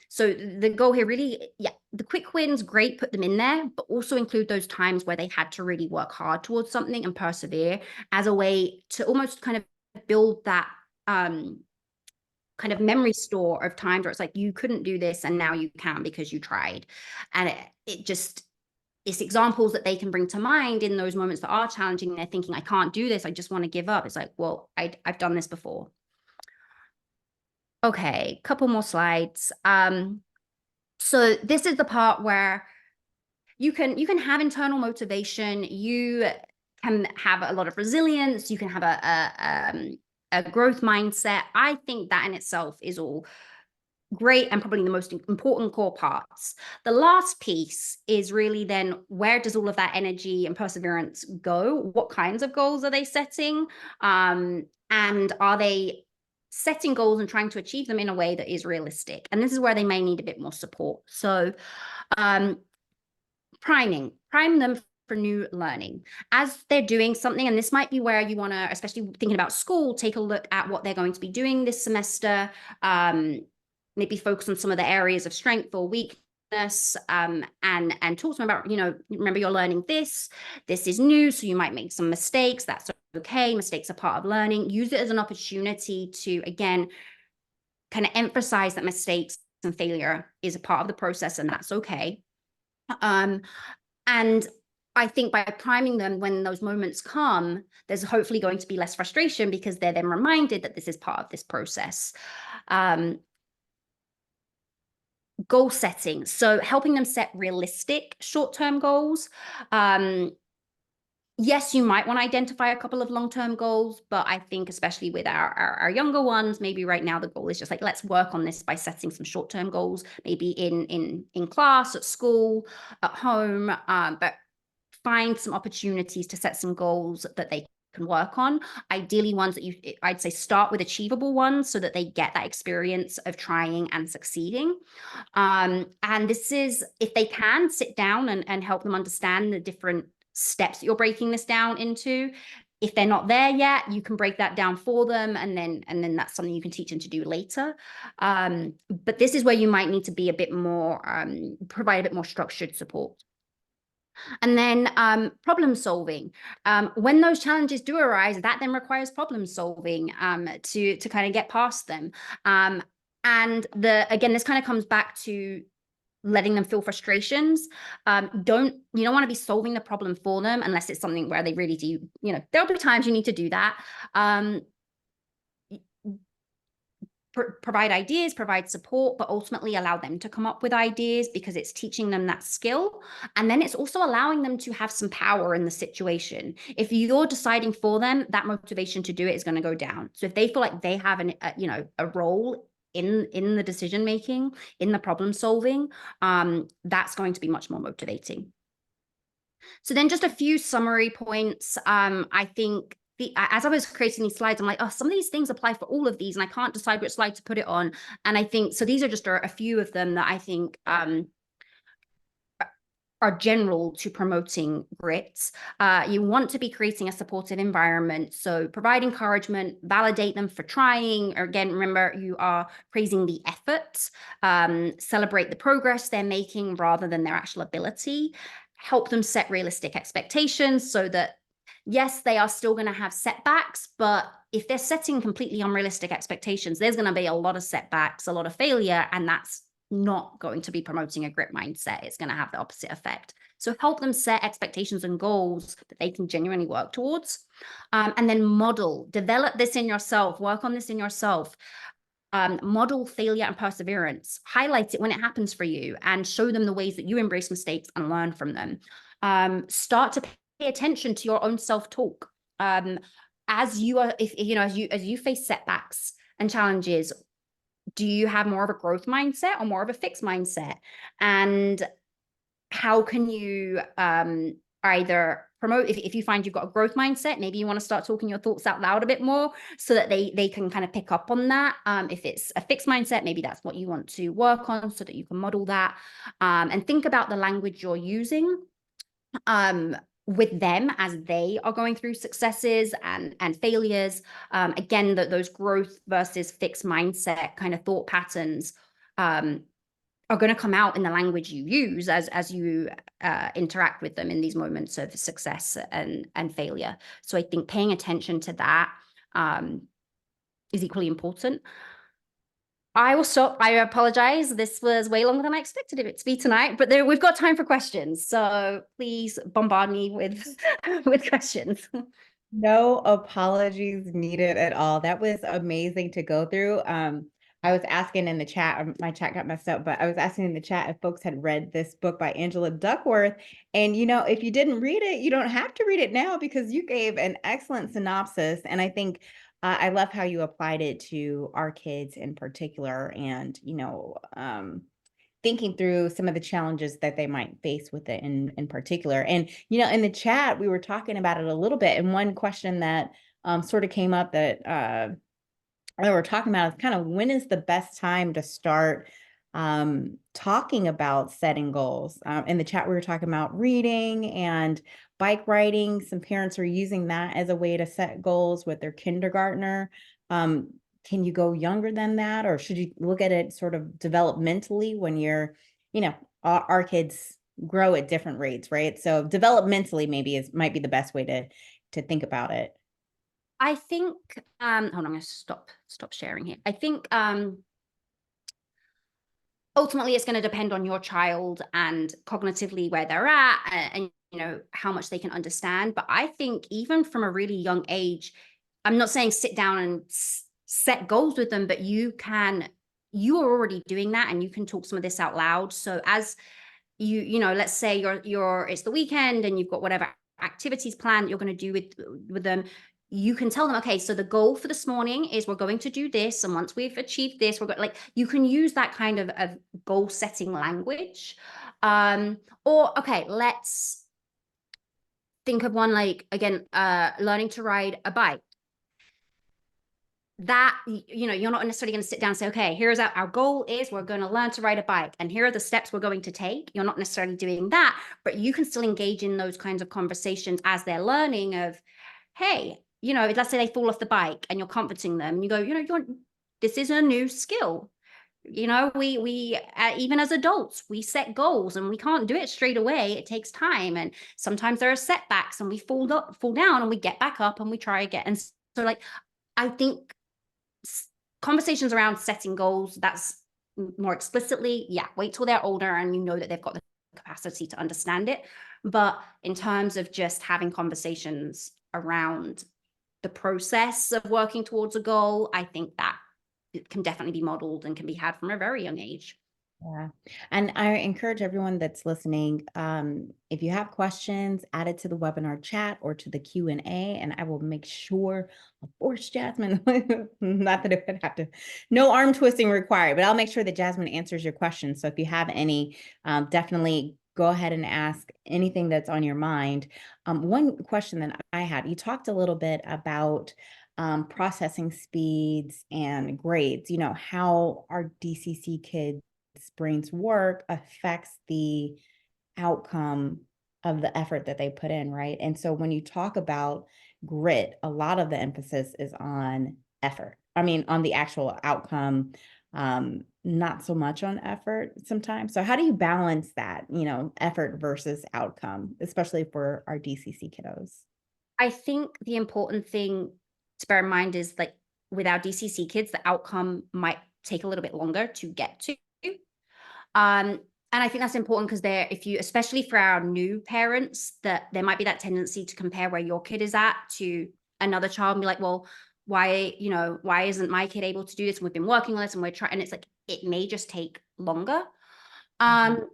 B: So the goal here really, yeah, the quick wins, great, put them in there, but also include those times where they had to really work hard towards something and persevere as a way to almost kind of build that kind of memory store of times where it's like you couldn't do this and now you can because you tried. And it's examples that they can bring to mind in those moments that are challenging. They're thinking, I can't do this, I just want to give up. It's like, well, I've done this before. Okay, couple more slides. So this is the part where you can have internal motivation, you can have a lot of resilience, you can have a growth mindset. I think that in itself is all great and probably the most important core parts. The last piece is really then, where does all of that energy and perseverance go? What kinds of goals are they setting? And are they setting goals and trying to achieve them in a way that is realistic? And this is where they may need a bit more support. So prime them for new learning as they're doing something. And this might be where you want to, especially thinking about school, take a look at what they're going to be doing this semester. Maybe focus on some of the areas of strength or weakness, and talk to them about, remember you're learning this is new, so you might make some mistakes. That's okay. Mistakes are part of learning. Use it as an opportunity to, again, kind of emphasize that mistakes and failure is a part of the process and that's okay. And I think by priming them when those moments come, there's hopefully going to be less frustration because they're then reminded that this is part of this process. Goal setting. So helping them set realistic short-term goals. Yes, you might want to identify a couple of long-term goals, but I think especially with our younger ones, maybe right now the goal is just like, let's work on this by setting some short-term goals, maybe in class, at school, at home, but find some opportunities to set some goals that they can work on. Ideally ones that I'd say start with achievable ones so that they get that experience of trying and succeeding. And this is, if they can, sit down and help them understand the different steps that you're breaking this down into. If they're not there yet, you can break that down for them, and then that's something you can teach them to do later. But this is where you might need to be a bit more, provide a bit more structured support. And then problem solving. When those challenges do arise, that then requires problem solving to kind of get past them. And again, this kind of comes back to letting them feel frustrations. You don't want to be solving the problem for them unless it's something where they really do, there'll be times you need to do that. Provide ideas, provide support, but ultimately allow them to come up with ideas, because it's teaching them that skill. And then it's also allowing them to have some power in the situation. If you're deciding for them, that motivation to do it is going to go down. So if they feel like they have a role in the decision making, in the problem solving, that's going to be much more motivating. So then just a few summary points. I think as I was creating these slides, I'm like, oh, some of these things apply for all of these, and I can't decide which slide to put it on. And I think, so these are just a few of them that I think are general to promoting grit. You want to be creating a supportive environment. So provide encouragement, validate them for trying. Or again, remember, you are praising the effort, celebrate the progress they're making rather than their actual ability. Help them set realistic expectations so that, yes, they are still going to have setbacks, but if they're setting completely unrealistic expectations, there's going to be a lot of setbacks, a lot of failure, and that's not going to be promoting a grit mindset. It's going to have the opposite effect. So help them set expectations and goals that they can genuinely work towards. And then develop this in yourself, work on this in yourself. Model failure and perseverance. Highlight it when it happens for you and show them the ways that you embrace mistakes and learn from them. Start to pay attention to your own self-talk. As you face setbacks and challenges, do you have more of a growth mindset or more of a fixed mindset? And how can you either promote, if you find you've got a growth mindset, maybe you want to start talking your thoughts out loud a bit more so that they can kind of pick up on that. If it's a fixed mindset, maybe that's what you want to work on so that you can model that. And think about the language you're using with them as they are going through successes and failures. Again, those growth versus fixed mindset kind of thought patterns are going to come out in the language you use as you interact with them in these moments of success and failure. So I think paying attention to that is equally important. I will stop. I apologize. This was way longer than I expected it to be tonight, but we've got time for questions. So please bombard me with questions.
A: No apologies needed at all. That was amazing to go through. I was asking in the chat, my chat got messed up, but I was asking in the chat if folks had read this book by Angela Duckworth. And, if you didn't read it, you don't have to read it now because you gave an excellent synopsis. And I think I love how you applied it to our kids in particular and, thinking through some of the challenges that they might face with it in particular. And, in the chat, we were talking about it a little bit. And one question that sort of came up that we're talking about is kind of when is the best time to start talking about setting goals. In the chat, we were talking about reading and bike riding. Some parents are using that as a way to set goals with their kindergartner. Can you go younger than that? Or should you look at it sort of developmentally when you're, our kids grow at different rates, right? So developmentally might be the best way to think about it.
B: I think, hold on, I'm going to stop sharing here. I think ultimately it's going to depend on your child and cognitively where they're at and how much they can understand. But I think even from a really young age, I'm not saying sit down and set goals with them, but you are already doing that and you can talk some of this out loud. So as let's say it's the weekend and you've got whatever activities planned you're going to do with them. You can tell them, okay, so the goal for this morning is we're going to do this. And once we've achieved this, you can use that kind of goal setting language. Or, okay, let's think of one like, again, learning to ride a bike. That, you know, you're not necessarily going to sit down and say, okay, here's our goal is we're going to learn to ride a bike and here are the steps we're going to take. You're not necessarily doing that, but you can still engage in those kinds of conversations as they're learning of, hey, you know, let's say they fall off the bike and you're comforting them. You go, you know, this is a new skill. You know, we even as adults, we set goals and we can't do it straight away. It takes time. And sometimes there are setbacks and we fall down and we get back up and we try again. And so like, I think conversations around setting goals, that's more explicitly, yeah, wait till they're older and you know that they've got the capacity to understand it. But in terms of just having conversations around the process of working towards a goal, I think that it can definitely be modeled and can be had from a very young age.
A: Yeah. And I encourage everyone that's listening, if you have questions, add it to the webinar chat or to the Q&A, and I will make sure I'll force Jasmin, not that it would have to, no arm twisting required, but I'll make sure that Jasmin answers your questions. So if you have any, definitely go ahead and ask anything that's on your mind. One question that I had, you talked a little bit about processing speeds and grades, you know, how our DCC kids brains work affects the outcome of the effort that they put in, right? And so when you talk about grit, a lot of the emphasis is on effort. I mean, on the actual outcome, not so much on effort sometimes. So how do you balance that, you know, effort versus outcome, especially for our DCC kiddos?
B: I think the important thing to bear in mind is like with our DCC kids, the outcome might take a little bit longer to get to. And I think that's important because if you, especially for our new parents, that there might be that tendency to compare where your kid is at to another child and be like, well, why isn't my kid able to do this? And we've been working on this and we're trying, and it's like, it may just take longer.
A: Mhm.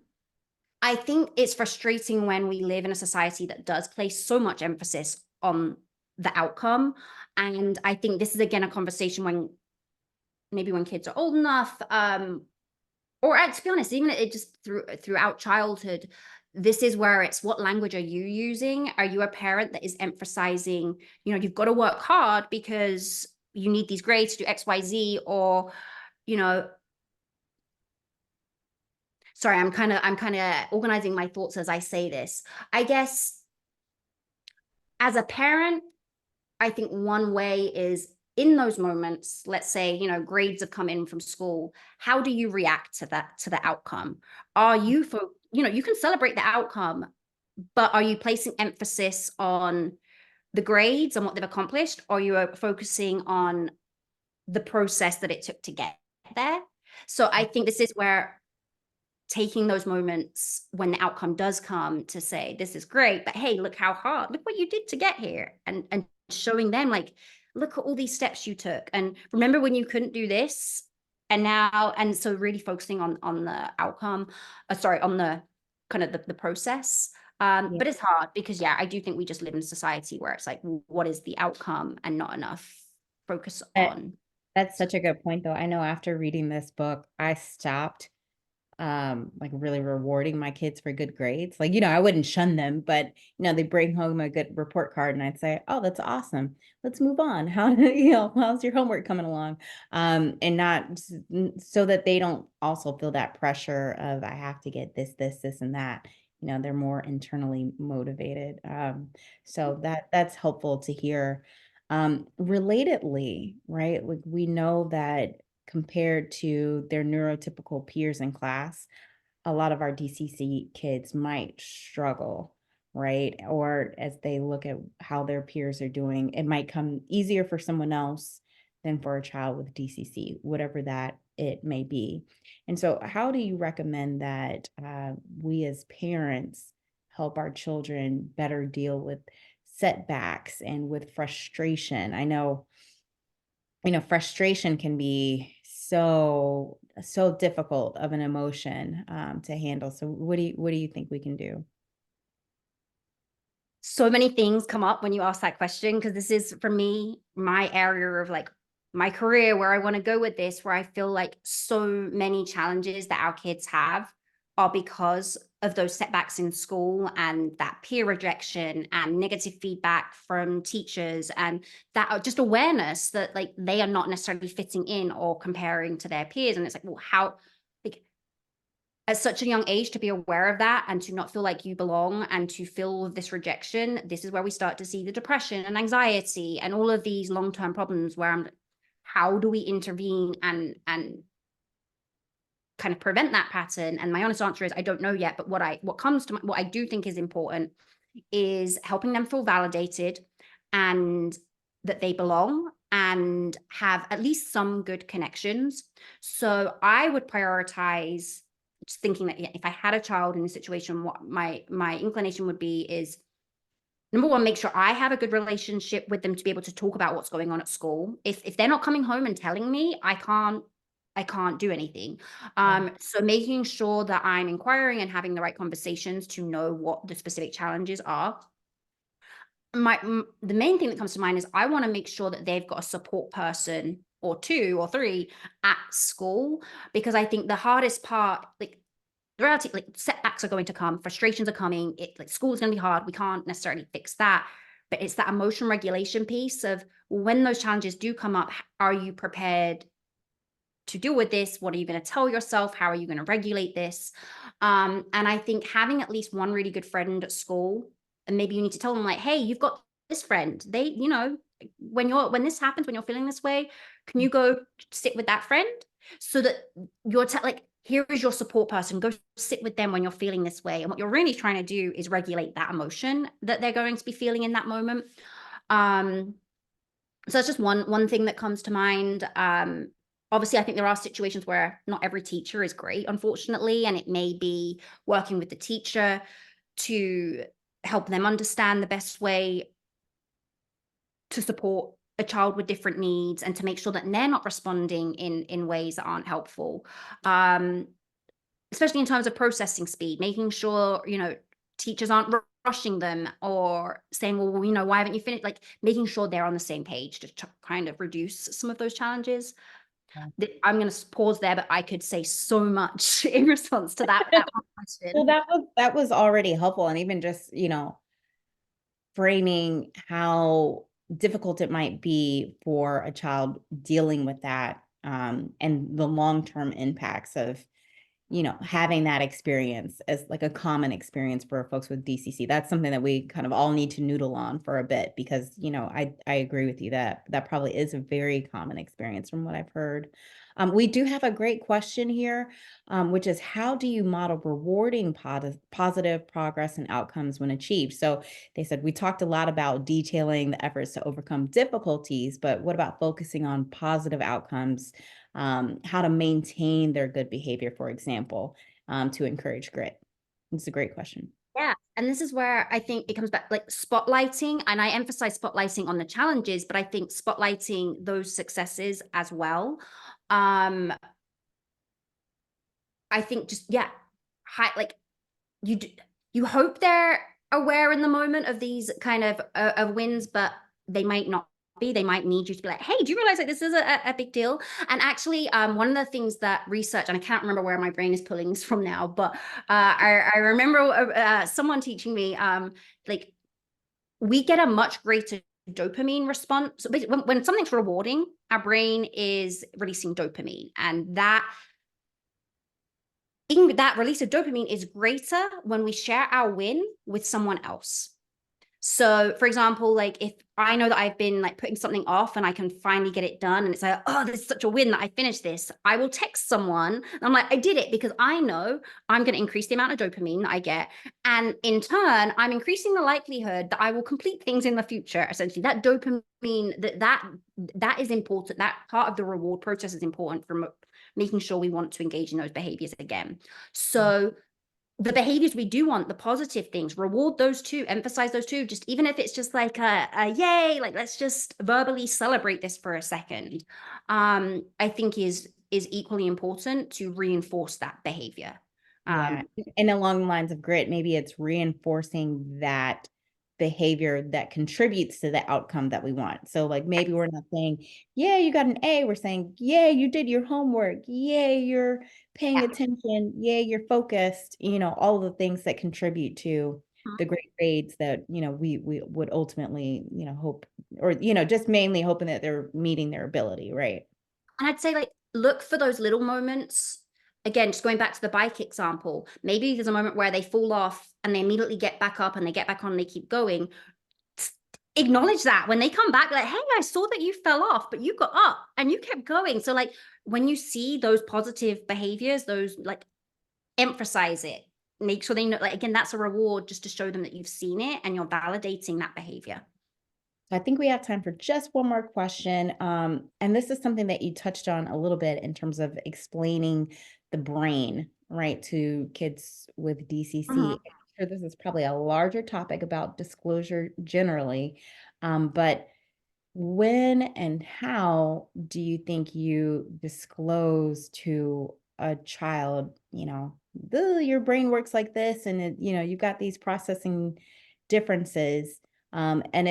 B: I think it's frustrating when we live in a society that does place so much emphasis on the outcome. And I think this is again a conversation when maybe when kids are old enough, or to be honest, even it just throughout childhood, this is where it's what language are you using? Are you a parent that is emphasizing, you know, you've got to work hard because you need these grades to do X, Y, Z, or, you know, sorry, I'm kind of organizing my thoughts as I say this. I guess as a parent, I think one way is in those moments, let's say, you know, grades have come in from school. How do you react to that, to the outcome? Are you, you know, you can celebrate the outcome, but are you placing emphasis on the grades and what they've accomplished? Or you are focusing on the process that it took to get there? So I think this is where taking those moments when the outcome does come to say, this is great, but hey, look how hard, look what you did to get here. And showing them like, look at all these steps you took. And remember when you couldn't do this and now, and so really focusing on the outcome, sorry, on the kind of the process.
A: Yeah.
B: But it's hard because yeah, I do think we just live in a society where it's like, what is the outcome and not enough focus
A: That-
B: on.
A: That's such a good point, though. I know after reading this book, I stopped like really rewarding my kids for good grades. Like, you know, I wouldn't shun them, but you know, they bring home a good report card and I'd say, oh, that's awesome. Let's move on. How do you know, how's your homework coming along? And not so that they don't also feel that pressure of I have to get this, and that. You know, they're more internally motivated. So that's helpful to hear. Relatedly, right? Like we know that compared to their neurotypical peers in class, a lot of our DCC kids might struggle, right? Or as they look at how their peers are doing, it might come easier for someone else than for a child with DCC, whatever that it may be. And so, how do you recommend that we as parents help our children better deal with setbacks and with frustration? I know, you know, frustration can be so difficult of an emotion to handle. So what do you think we can do?
B: So many things come up when you ask that question because this is for me my area of like my career where I want to go with this, where I feel like so many challenges that our kids have are because of those setbacks in school and that peer rejection and negative feedback from teachers, and that just awareness that like they are not necessarily fitting in or comparing to their peers. And it's like, well, how, like, at such a young age to be aware of that and to not feel like you belong and to feel this rejection, this is where we start to see the depression and anxiety and all of these long-term problems where how do we intervene and kind of prevent that pattern? And my honest answer is I don't know yet, but what I do think is important is helping them feel validated and that they belong and have at least some good connections. So I would prioritize just thinking that if I had a child in a situation, what my inclination would be is, number one, make sure I have a good relationship with them to be able to talk about what's going on at school. If they're not coming home and telling me, I can't do anything. So making sure that I'm inquiring and having the right conversations to know what the specific challenges are. The main thing that comes to mind is I want to make sure that they've got a support person or two or three at school, because I think the hardest part, like the reality, like setbacks are going to come, frustrations are coming, like school is going to be hard. We can't necessarily fix that, but it's that emotion regulation piece of when those challenges do come up, are you prepared to deal with this? What are you going to tell yourself? How are you going to regulate this? And I think having at least one really good friend at school, and maybe you need to tell them like, hey, you've got this friend. They, when this happens, when you're feeling this way, can you go sit with that friend so that you're like, here is your support person. Go sit with them when you're feeling this way. And what you're really trying to do is regulate that emotion that they're going to be feeling in that moment. So that's just one thing that comes to mind. Obviously, I think there are situations where not every teacher is great, unfortunately, and it may be working with the teacher to help them understand the best way to support a child with different needs and to make sure that they're not responding in ways that aren't helpful. Especially in terms of processing speed, making sure, teachers aren't rushing them or saying, well, why haven't you finished? Like making sure they're on the same page to kind of reduce some of those challenges. I'm going to pause there, but I could say so much in response to that question.
A: Well, that was already helpful. And even just, framing how difficult it might be for a child dealing with that, and the long-term impacts of, having that experience as like a common experience for folks with DCC. That's something that we kind of all need to noodle on for a bit because, I agree with you that that probably is a very common experience from what I've heard. We do have a great question here, which is how do you model rewarding positive progress and outcomes when achieved? So they said, we talked a lot about detailing the efforts to overcome difficulties, but what about focusing on positive outcomes? How to maintain their good behavior, for example, to encourage grit? It's a great question.
B: Yeah. And this is where I think it comes back like spotlighting. And I emphasize spotlighting on the challenges, but I think spotlighting those successes as well. I think just, yeah, like you hope they're aware in the moment of these kind of wins, but they might not be. They might need you to be like, hey, do you realize that this is a big deal? And actually, one of the things that research, and I can't remember where my brain is pulling this from now, but I remember someone teaching me, like, we get a much greater dopamine response. So when something's rewarding, our brain is releasing dopamine, and that release of dopamine is greater when we share our win with someone else. So for example, like if I know that I've been like putting something off and I can finally get it done and it's like, oh, this is such a win that I finished this, I will text someone and I'm like, I did it, because I know I'm going to increase the amount of dopamine that I get. And in turn, I'm increasing the likelihood that I will complete things in the future. Essentially, that dopamine, that is important. That part of the reward process is important for making sure we want to engage in those behaviors again. So the behaviors we do want, the positive things, reward those too, emphasize those too, just even if it's just like a yay, like let's just verbally celebrate this for a second, I think is equally important to reinforce that behavior.
A: Yeah. And along the lines of grit, maybe it's reinforcing that behavior that contributes to the outcome that we want. So like maybe we're not saying, yeah, you got an A. We're saying, yeah, you did your homework. Yay, you're paying
B: Yeah.
A: attention. Yay, you're focused. All of the things that contribute to the great grades that, we would ultimately, hope, or, just mainly hoping that they're meeting their ability, right?
B: And I'd say, like, look for those little moments. Again, just going back to the bike example, maybe there's a moment where they fall off and they immediately get back up and they get back on and they keep going. Acknowledge that when they come back, like, hey, I saw that you fell off, but you got up and you kept going. So, like, when you see those positive behaviors, those, like, emphasize it. Make sure they know, like, again, that's a reward just to show them that you've seen it and you're validating that behavior.
A: I think we have time for just one more question. And this is something that you touched on a little bit in terms of explaining the brain, right, to kids with DCC.
B: Mhm.
A: I'm sure this is probably a larger topic about disclosure generally, but when and how do you think you disclose to a child, your brain works like this, and you've got these processing differences, and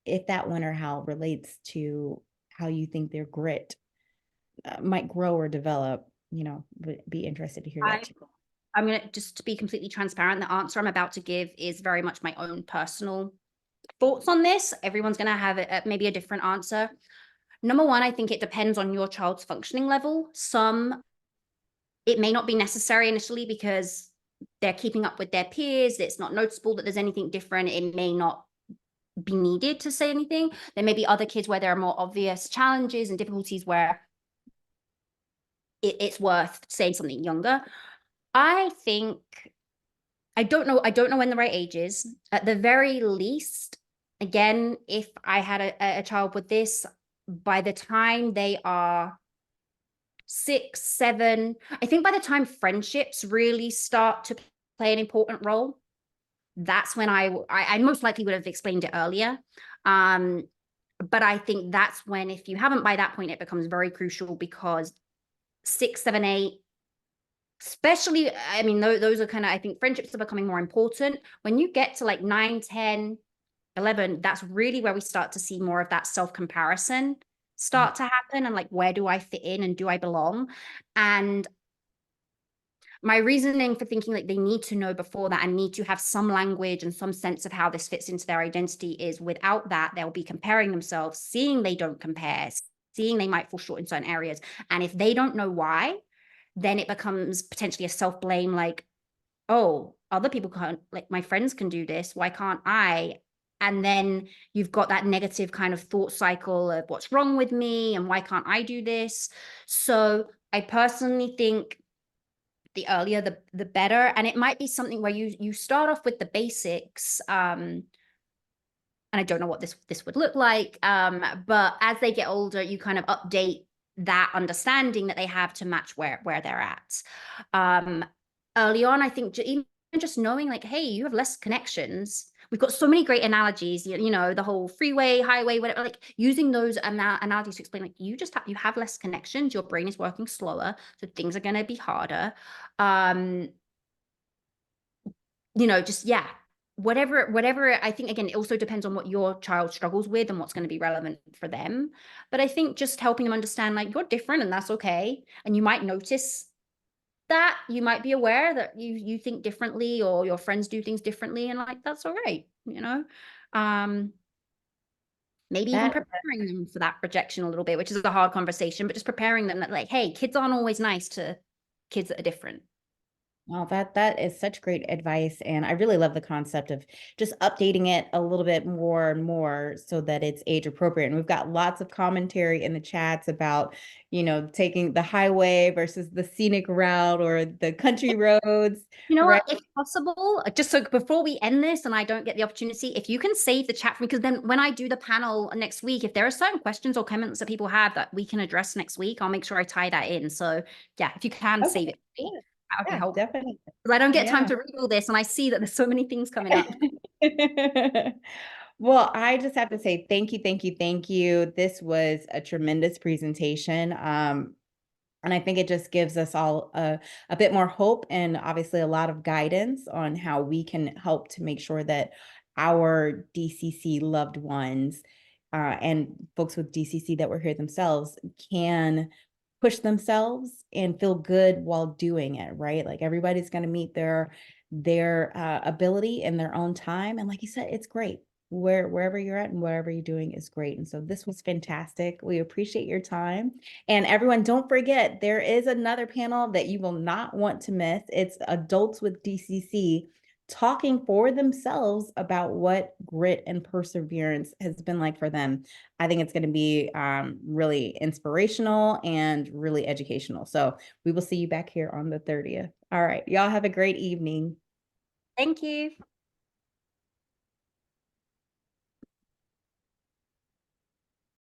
A: if that when or how relates to how you think their grit might grow or develop, would be interested to hear that
B: I
A: too.
B: I'm going to just to be completely transparent. The answer I'm about to give is very much my own personal thoughts on this. Everyone's going to have maybe a different answer. Number one, I think it depends on your child's functioning level. It may not be necessary initially because they're keeping up with their peers. It's not noticeable that there's anything different. It may not be needed to say anything. There may be other kids where there are more obvious challenges and difficulties where it's worth saying something younger. I think I don't know. I don't know when the right age is. At the very least, again, if I had a child with this, by the time they are 6, 7, I think by the time friendships really start to play an important role, that's when I most likely would have explained it earlier. But I think that's when, if you haven't by that point, it becomes very crucial because 6, 7, 8, especially, I mean, those are kind of, I think friendships are becoming more important. When you get to like 9, 10, 11, that's really where we start to see more of that self-comparison start to happen, and like, where do I fit in and do I belong? And my reasoning for thinking like they need to know before that and need to have some language and some sense of how this fits into their identity is, without that, they'll be comparing themselves, seeing they don't compare, seeing they might fall short in certain areas. And if they don't know why, then it becomes potentially a self-blame, like, oh, other people can't, like my friends can do this, why can't I? And then you've got that negative kind of thought cycle of what's wrong with me and why can't I do this? So I personally think the earlier the better. And it might be something where you start off with the basics, and I don't know what this would look like, but as they get older you kind of update that understanding that they have to match where they're at. Early on, I think even just knowing like, hey, you have less connections. We've got so many great analogies, the whole freeway, highway, whatever, like using those analogies to explain, like, you have less connections, your brain is working slower, so things are going to be harder. um just, yeah, whatever. I think, again, it also depends on what your child struggles with and what's going to be relevant for them. But I think just helping them understand, like, you're different and that's okay. And you might notice that, you might be aware that you think differently, or your friends do things differently, and like, that's all right. um maybe even
A: That
B: preparing them for that rejection a little bit, which is a hard conversation, but just preparing them that, like, hey, kids aren't always nice to kids that are different.
A: Well, that is such great advice, and I really love the concept of just updating it a little bit more and more so that it's age appropriate. And we've got lots of commentary in the chats about, taking the highway versus the scenic route or the country roads,
B: You know
A: right?
B: what? If possible, just so before we end this and I don't get the opportunity, if you can save the chat for me, because then when I do the panel next week, if there are certain questions or comments that people have that we can address next week, I'll make sure I tie that in. So yeah, if you can
A: Okay.
B: save it,
A: Yeah,
B: that would be
A: yeah,
B: helpful.
A: definitely.
B: Because I don't get time
A: Yeah.
B: to read all this and I see that there's so many things coming up.
A: Well, I just have to say thank you, thank you, thank you. This was a tremendous presentation. And I think it just gives us all a bit more hope and obviously a lot of guidance on how we can help to make sure that our DCC loved ones and folks with DCC that were here themselves can push themselves and feel good while doing it, right? Like everybody's going to meet their ability in their own time. And like you said, it's great. Wherever you're at and whatever you're doing is great. And so this was fantastic. We appreciate your time. And everyone, don't forget, there is another panel that you will not want to miss. It's adults with DCC talking for themselves about what grit and perseverance has been like for them. I think it's going to be really inspirational and really educational. So we will see you back here on the 30th. All right. Y'all have a great evening.
B: Thank you.